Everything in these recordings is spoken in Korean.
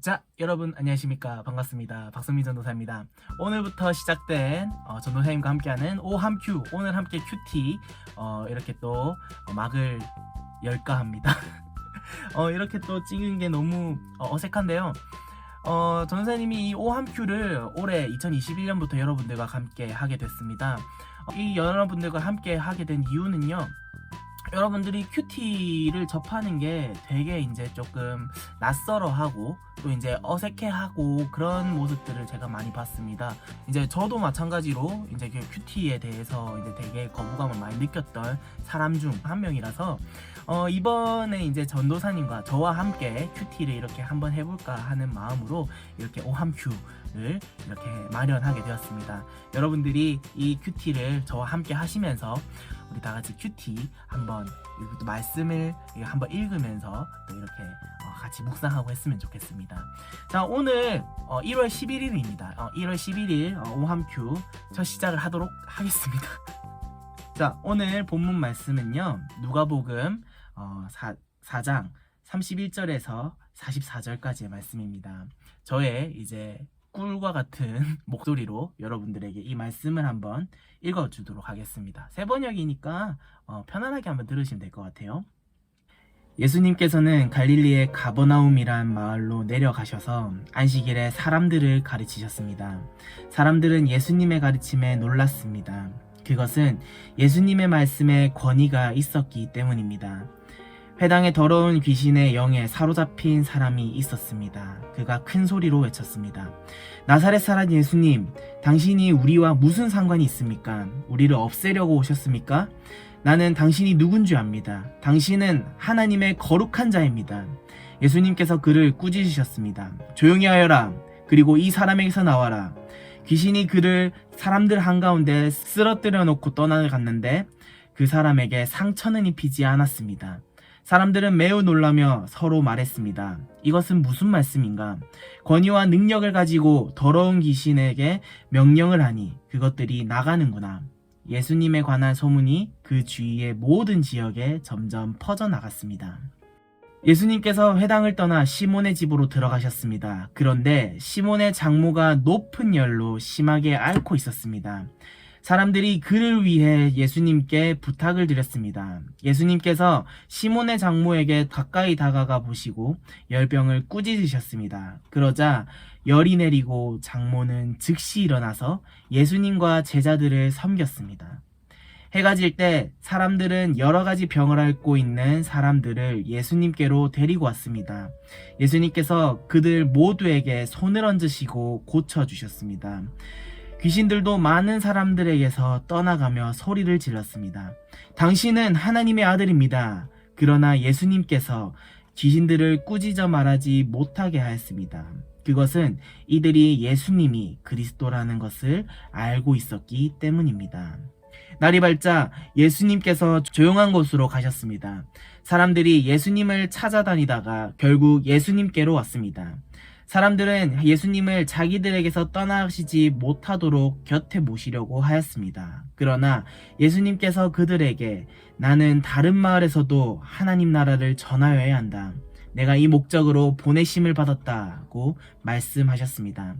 자, 여러분 안녕하십니까? 반갑습니다. 박선미 전도사입니다. 오늘부터 시작된 전도사님과 함께하는 오함큐, 오늘 함께 큐티 이렇게 또 막을 열까 합니다. 이렇게 또 찍은 게 너무 어색한데요. 전도사님이 이 오함큐를 올해 2021년부터 여러분들과 함께 하게 됐습니다. 이 여러분들과 함께 하게 된 이유는요. 여러분들이 큐티를 접하는 게 되게 이제 조금 낯설어하고 또 이제 어색해하고 그런 모습들을 제가 많이 봤습니다. 이제 저도 마찬가지로 이제 그 큐티에 대해서 이제 되게 거부감을 많이 느꼈던 사람 중 한 명이라서 이번에 이제 전도사님과 저와 함께 큐티를 이렇게 한번 해볼까 하는 마음으로 이렇게 오함큐를 이렇게 마련하게 되었습니다. 여러분들이 이 큐티를 저와 함께 하시면서 우리 다 같이 큐티 한번 또 말씀을 한번 읽으면서 또 이렇게 같이 묵상하고 했으면 좋겠습니다. 자, 오늘 1월 11일입니다. 1월 11일 오함큐 첫 시작을 하도록 하겠습니다. 자, 오늘 본문 말씀은요. 누가복음 4장 31절에서 44절까지의 말씀입니다. 저의 이제 꿀과 같은 목소리로 여러분들에게 이 말씀을 한번 읽어주도록 하겠습니다. 세 번역이니까 편안하게 한번 들으시면 될 것 같아요. 예수님께서는 갈릴리의 가버나움이란 마을로 내려가셔서 안식일에 사람들을 가르치셨습니다. 사람들은 예수님의 가르침에 놀랐습니다. 그것은 예수님의 말씀에 권위가 있었기 때문입니다. 회당에 더러운 귀신의 영에 사로잡힌 사람이 있었습니다. 그가 큰 소리로 외쳤습니다. 나사렛 사람 예수님, 당신이 우리와 무슨 상관이 있습니까? 우리를 없애려고 오셨습니까? 나는 당신이 누군지 압니다. 당신은 하나님의 거룩한 자입니다. 예수님께서 그를 꾸짖으셨습니다. 조용히 하여라. 그리고 이 사람에게서 나와라. 귀신이 그를 사람들 한가운데 쓰러뜨려 놓고 떠나갔는데 그 사람에게 상처는 입히지 않았습니다. 사람들은 매우 놀라며 서로 말했습니다. 이것은 무슨 말씀인가? 권위와 능력을 가지고 더러운 귀신에게 명령을 하니 그것들이 나가는구나. 예수님에 관한 소문이 그 주위의 모든 지역에 점점 퍼져나갔습니다. 예수님께서 회당을 떠나 시몬의 집으로 들어가셨습니다. 그런데 시몬의 장모가 높은 열로 심하게 앓고 있었습니다. 사람들이 그를 위해 예수님께 부탁을 드렸습니다. 예수님께서 시몬의 장모에게 가까이 다가가 보시고 열병을 꾸짖으셨습니다. 그러자 열이 내리고 장모는 즉시 일어나서 예수님과 제자들을 섬겼습니다. 해가 질 때 사람들은 여러 가지 병을 앓고 있는 사람들을 예수님께로 데리고 왔습니다. 예수님께서 그들 모두에게 손을 얹으시고 고쳐주셨습니다. 귀신들도 많은 사람들에게서 떠나가며 소리를 질렀습니다. 당신은 하나님의 아들입니다. 그러나 예수님께서 귀신들을 꾸짖어 말하지 못하게 하였습니다. 그것은 이들이 예수님이 그리스도라는 것을 알고 있었기 때문입니다. 날이 밝자 예수님께서 조용한 곳으로 가셨습니다. 사람들이 예수님을 찾아다니다가 결국 예수님께로 왔습니다. 사람들은 예수님을 자기들에게서 떠나시지 못하도록 곁에 모시려고 하였습니다. 그러나 예수님께서 그들에게 나는 다른 마을에서도 하나님 나라를 전하여야 한다. 내가 이 목적으로 보내심을 받았다고 말씀하셨습니다.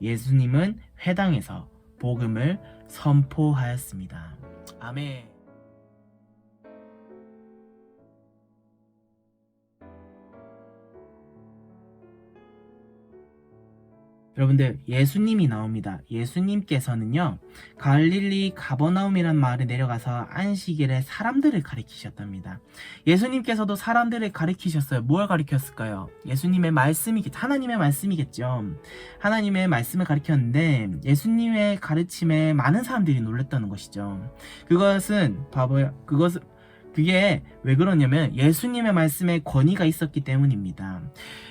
예수님은 회당에서 복음을 선포하였습니다. 아멘. 여러분들, 예수님이 나옵니다. 예수님께서는요, 갈릴리 가버나움이란 마을에 내려가서 안식일에 사람들을 가리키셨답니다. 예수님께서도 사람들을 가리키셨어요. 뭘 가리켰을까요? 예수님의 하나님의 말씀이겠죠. 하나님의 말씀을 가리켰는데 예수님의 가르침에 많은 사람들이 놀랐다는 것이죠. 그게 왜 그러냐면 예수님의 말씀에 권위가 있었기 때문입니다.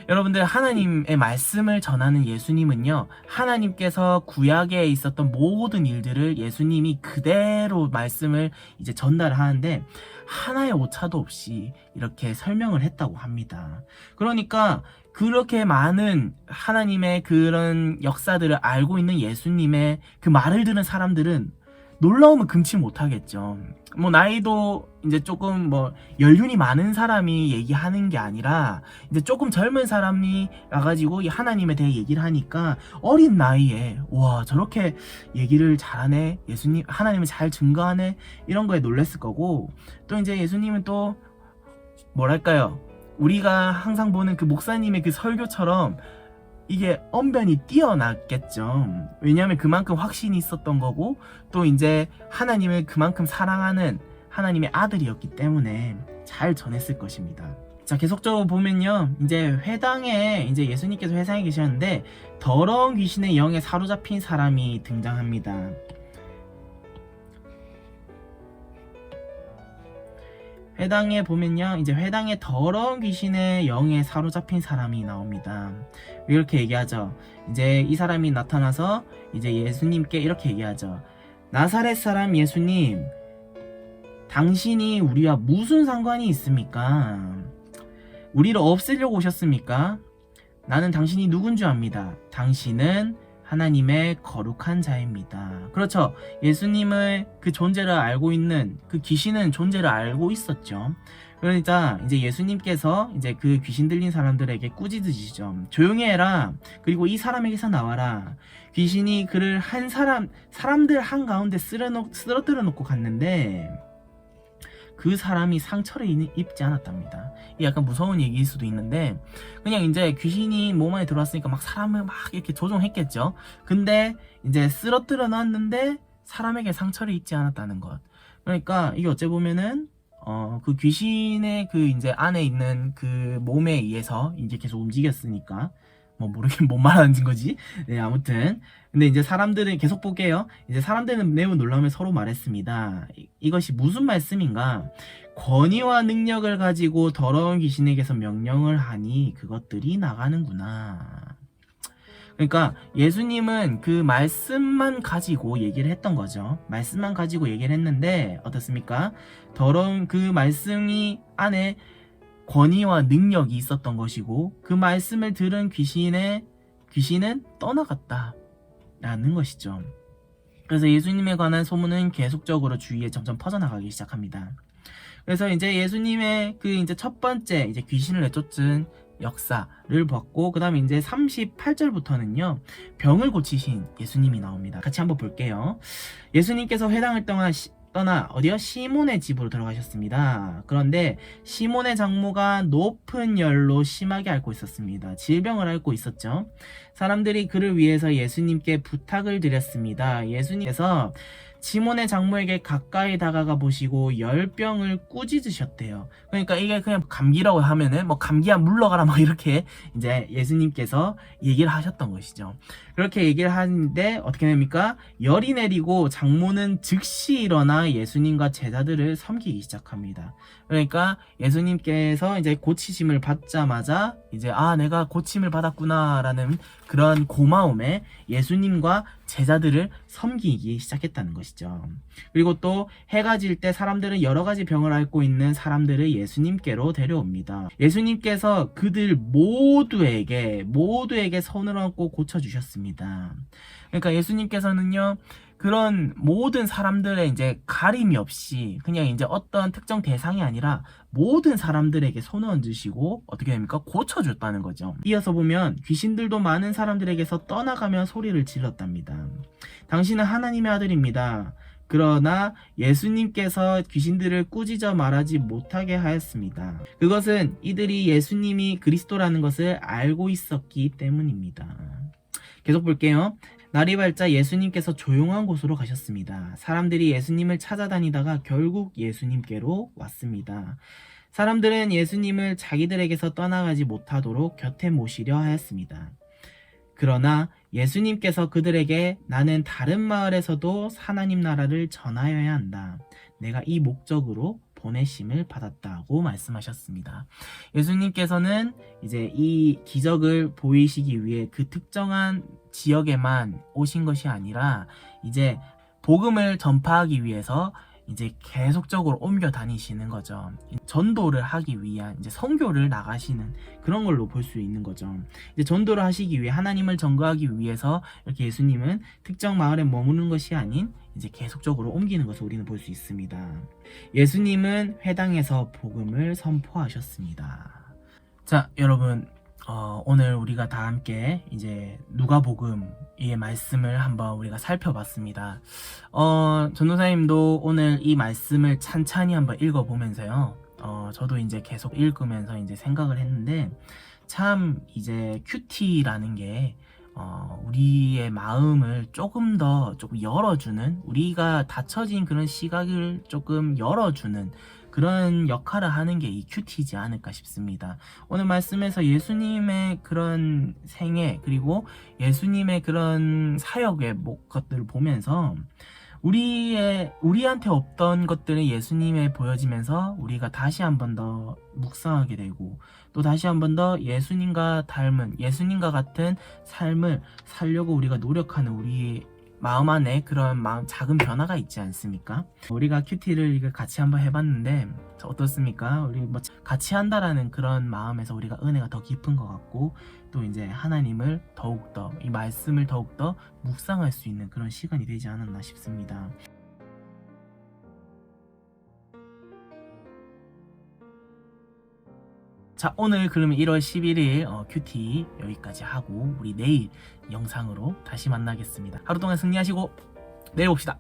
여러분들, 하나님의 말씀을 전하는 예수님은요, 하나님께서 구약에 있었던 모든 일들을 예수님이 그대로 말씀을 이제 전달을 하는데 하나의 오차도 없이 이렇게 설명을 했다고 합니다. 그러니까 그렇게 많은 하나님의 그런 역사들을 알고 있는 예수님의 그 말을 들은 사람들은 놀라움은 금치 못하겠죠. 뭐 나이도 이제 조금 뭐 연륜이 많은 사람이 얘기하는 게 아니라 이제 조금 젊은 사람이 와가지고 이 하나님에 대해 얘기를 하니까 어린 나이에 와 저렇게 얘기를 잘하네, 예수님 하나님을 잘 증거하네, 이런 거에 놀랬을 거고, 또 이제 예수님은 또 뭐랄까요, 우리가 항상 보는 그 목사님의 그 설교처럼 이게 언변이 뛰어났겠죠. 왜냐하면 그만큼 확신이 있었던 거고, 또 이제 하나님을 그만큼 사랑하는 하나님의 아들이었기 때문에 잘 전했을 것입니다. 자, 계속적으로 보면요, 이제 회당에 이제 예수님께서 회상에 계셨는데 더러운 귀신의 영에 사로잡힌 사람이 등장합니다. 회당에 보면요, 이제 회당에 더러운 귀신의 영에 사로잡힌 사람이 나옵니다. 이렇게 얘기하죠. 이제 이 사람이 나타나서 이제 예수님께 이렇게 얘기하죠. 나사렛 사람 예수님, 당신이 우리와 무슨 상관이 있습니까? 우리를 없애려고 오셨습니까? 나는 당신이 누군 줄 압니다. 당신은 하나님의 거룩한 자입니다. 그렇죠. 예수님을 그 존재를 알고 있는 그 귀신은 존재를 알고 있었죠. 그러니까 이제 예수님께서 이제 그 귀신 들린 사람들에게 꾸짖으시죠. 조용히 해라. 그리고 이 사람에게서 나와라. 귀신이 그를 사람들 한가운데 쓰러뜨려 놓고 갔는데 그 사람이 상처를 입지 않았답니다. 이게 약간 무서운 얘기일 수도 있는데, 그냥 이제 귀신이 몸 안에 들어왔으니까 막 사람을 막 이렇게 조종했겠죠. 근데 이제 쓰러뜨려 놨는데 사람에게 상처를 입지 않았다는 것. 그러니까 이게 어째 보면은 그 귀신의 그 이제 안에 있는 그 몸에 의해서 이제 계속 움직였으니까 뭐 모르겠 뭔 말하는 거지. 네, 아무튼 근데 이제 사람들은 계속 볼게요. 이제 사람들은 매우 놀라움에 서로 말했습니다. 이것이 무슨 말씀인가? 권위와 능력을 가지고 더러운 귀신에게서 명령을 하니 그것들이 나가는구나. 그러니까 예수님은 그 말씀만 가지고 얘기를 했던 거죠. 말씀만 가지고 얘기를 했는데 어떻습니까? 더러운 그 말씀이 안에 권위와 능력이 있었던 것이고, 그 말씀을 들은 귀신은 떠나갔다 라는 것이죠. 그래서 예수님에 관한 소문은 계속적으로 주위에 점점 퍼져나가기 시작합니다. 그래서 이제 예수님의 그 이제 첫 번째 이제 귀신을 내쫓은 역사를 봤고, 그 다음에 이제 38절부터는요 병을 고치신 예수님이 나옵니다. 같이 한번 볼게요. 예수님께서 회당을 떠나 어디요? 시몬의 집으로 들어가셨습니다. 그런데 시몬의 장모가 높은 열로 심하게 앓고 있었습니다. 질병을 앓고 있었죠. 사람들이 그를 위해서 예수님께 부탁을 드렸습니다. 예수님께서 시몬의 장모에게 가까이 다가가 보시고 열병을 꾸짖으셨대요. 그러니까 이게 그냥 감기라고 하면은 뭐 감기야 물러가라 뭐 이렇게 이제 예수님께서 얘기를 하셨던 것이죠. 그렇게 얘기를 하는데 어떻게 됩니까? 열이 내리고 장모는 즉시 일어나 예수님과 제자들을 섬기기 시작합니다. 그러니까 예수님께서 이제 고치심을 받자마자 이제 내가 고침을 받았구나라는 그런 고마움에 예수님과 제자들을 섬기기 시작했다는 것이죠. 그리고 또 해가 질 때 사람들은 여러 가지 병을 앓고 있는 사람들을 예수님께로 데려옵니다. 예수님께서 그들 모두에게 손을 얹고 고쳐주셨습니다. 그러니까 예수님께서는요, 그런 모든 사람들의 이제 가림이 없이 그냥 이제 어떤 특정 대상이 아니라 모든 사람들에게 손을 얹으시고 어떻게 됩니까? 고쳐줬다는 거죠. 이어서 보면 귀신들도 많은 사람들에게서 떠나가며 소리를 질렀답니다. 당신은 하나님의 아들입니다. 그러나 예수님께서 귀신들을 꾸짖어 말하지 못하게 하였습니다. 그것은 이들이 예수님이 그리스도라는 것을 알고 있었기 때문입니다. 계속 볼게요. 날이 밝자 예수님께서 조용한 곳으로 가셨습니다. 사람들이 예수님을 찾아다니다가 결국 예수님께로 왔습니다. 사람들은 예수님을 자기들에게서 떠나가지 못하도록 곁에 모시려 하였습니다. 그러나 예수님께서 그들에게 나는 다른 마을에서도 하나님 나라를 전하여야 한다. 내가 이 목적으로 보내심을 받았다고 말씀하셨습니다. 예수님께서는 이제 이 기적을 보이시기 위해 그 특정한 지역에만 오신 것이 아니라 이제 복음을 전파하기 위해서 이제 계속적으로 옮겨 다니시는 거죠. 전도를 하기 위한 이제 선교를 나가시는 그런 걸로 볼 수 있는 거죠. 이제 전도를 하시기 위해 하나님을 전거하기 위해서 이렇게 예수님은 특정 마을에 머무는 것이 아닌 이제 계속적으로 옮기는 것을 우리는 볼 수 있습니다. 예수님은 회당에서 복음을 선포하셨습니다. 자, 여러분, 오늘 우리가 다 함께 이제 누가복음의 말씀을 한번 우리가 살펴봤습니다. 전도사님도 오늘 이 말씀을 찬찬히 한번 읽어보면서요. 저도 이제 계속 읽으면서 이제 생각을 했는데, 참 이제 큐티라는 게 우리의 마음을 조금 열어주는, 우리가 닫혀진 그런 시각을 조금 열어주는 그런 역할을 하는 게 이 큐티지 않을까 싶습니다. 오늘 말씀에서 예수님의 그런 생애, 그리고 예수님의 그런 사역의 것들을 보면서 우리한테 없던 것들은 예수님에 보여지면서 우리가 다시 한 번 더 묵상하게 되고, 또 다시 한 번 더 예수님과 같은 삶을 살려고 우리가 노력하는 우리 마음 안에 그런 작은 변화가 있지 않습니까? 우리가 큐티를 같이 한번 해봤는데 어떻습니까? 우리 같이 한다라는 그런 마음에서 우리가 은혜가 더 깊은 것 같고, 또 이제 하나님을 더욱더, 이 말씀을 더욱더 묵상할 수 있는 그런 시간이 되지 않았나 싶습니다. 자, 오늘 그러면 1월 11일 큐티 여기까지 하고, 우리 내일 영상으로 다시 만나겠습니다. 하루 동안 승리하시고 내일 봅시다.